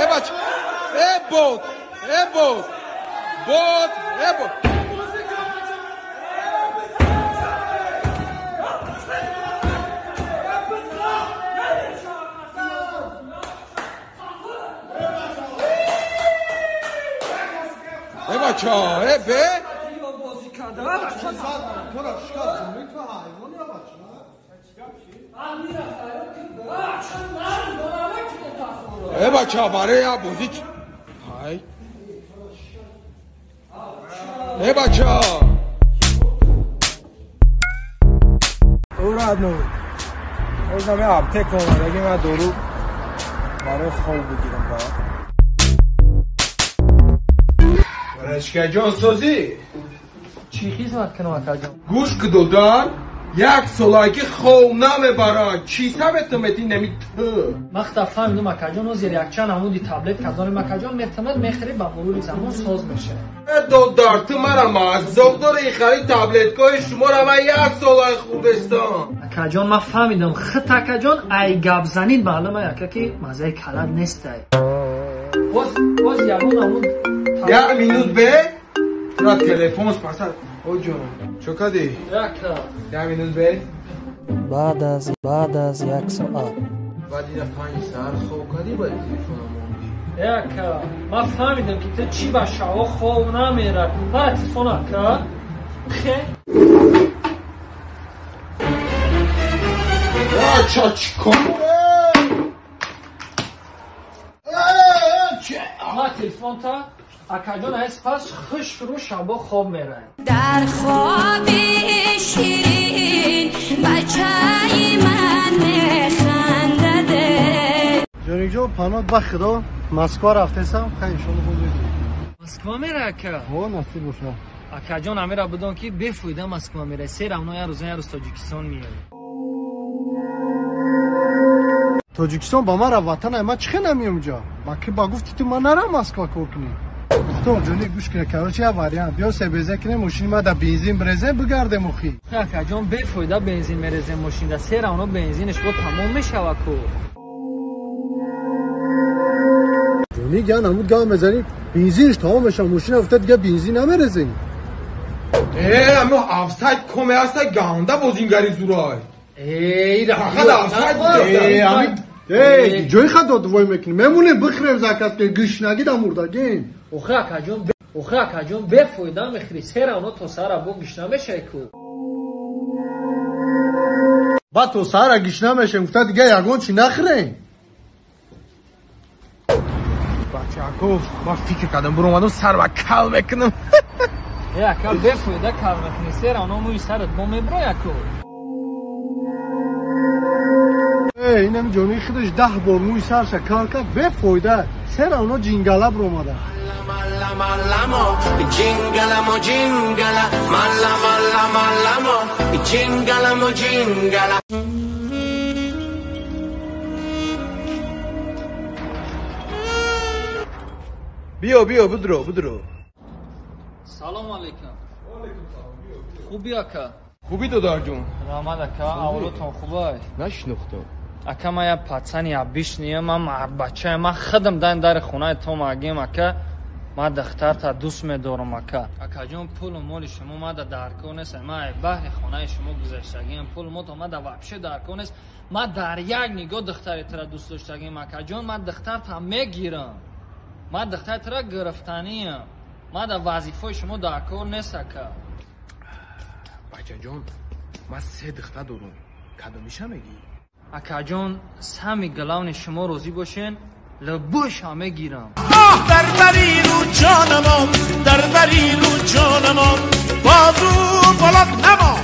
بچه بود بچه به بچه برای بازی های بچه او را نو از نمی آبته کنم اگه من دورو برای خوب بگیرم با رشکه جان سازی چی خیزمت کنم اکا جان گوش کدودان یک سالایی خونم برای چی سبتمتی نمی تو مخت فهمیدم اکا جان از یک چند عمودی تابلت کردن اکا جان محتمل میخری با مرور زمان ساز میشه دودار تو مرا مزدوق داره این خرید تابلت که شما را من یک سالای خوبستان اکا جان من فهمیدم خط اکا جان ای گب زنین معلومه اکا که مزه کلد نیست باز یکون عمود یک مینوت به را تلفون سپاسد او جون چو کدی؟ یک مینوت به بعد از یک ساعت بعد یک 5 ساعت خوب کدی باید تلفون موندی اکا من فهمیدم که تو چی با شوا خوب نمیره برای تلفون اکا چا چی کن ما تلفن تا اکا جان از پس خوش رو شبا خواب میره در خواب شیرین بچه من میخندده جونی جو پناه بخدا مسکو رفته سم خیلی شما بود مسکو میره اکا ها نصیب باشه اکا جان امیره بدون که بفویده مسکو میره سیر اونا یه روز تاجیکستان میاره تاجیکستان با من را وطن ما چخه نمیم جا با که با گفتی تو من نرم مسکو کار کنی تو جونی گوش کنه که چه واریان بیا سه بزه کنه ماشین ما در بنزین برزه بگرده مخی اکا جان بفویده بنزین میرزه ماشین در سیر اونا بنزینش بود تمام میشه وکو جونی گه نمود گه بزنی بنزینش تمام بشه ماشین افتاد دیگه بنزین نمیرزه اما افساید کمه هسته گانده بازینگری زورای ای فقط افساید ای جوی خدا دوای میکنی میمونه بخریم زکات که گوش نگید مردگین اوخه اکا جان بفویده میخری سیر اونا تو سر با گوش نمیشه کو با تو سر گوش نمیشه افتاد دیگه یگون چی نخرین بچه اکو ما فکر کردم برو اومدم سر و کل میکنم ای اکا بفویده کل میکنی سیر اونا موی سرت با میبرو اکو اینم جونی خودش 10 بار موی سرش کار کرد بفویده سر اونا جینگلا برو اومده بیا بدرو سلام علیکم خوبی اکا خوبی دودار جون رحمت اکا اولتون خوبه نشنختم اکا ما یه پتسنی عبیش نیم ما بچه ما خدم دن در خونه تو مگیم اکا ما دختر تا دوست میدارم اکا جون پول و مال شما ما در کنست ما بحر خونه شما گذاشتگیم پول ما تو ما در وحشه در کنست ما در یک نگاه دختر تر دوست داشتگیم اکا جون ما دختر تا میگیرم ما دختر تر گرفتنیم ما در وظیفه شما در کار نیست اکا بچه جون ما 3 دختر دارم کدوم میشه میگی اکا جون سمی گلاون شما روزی باشین لبوش همه گیرم در بری رو جانم در بری رو جانم بازو بلد نما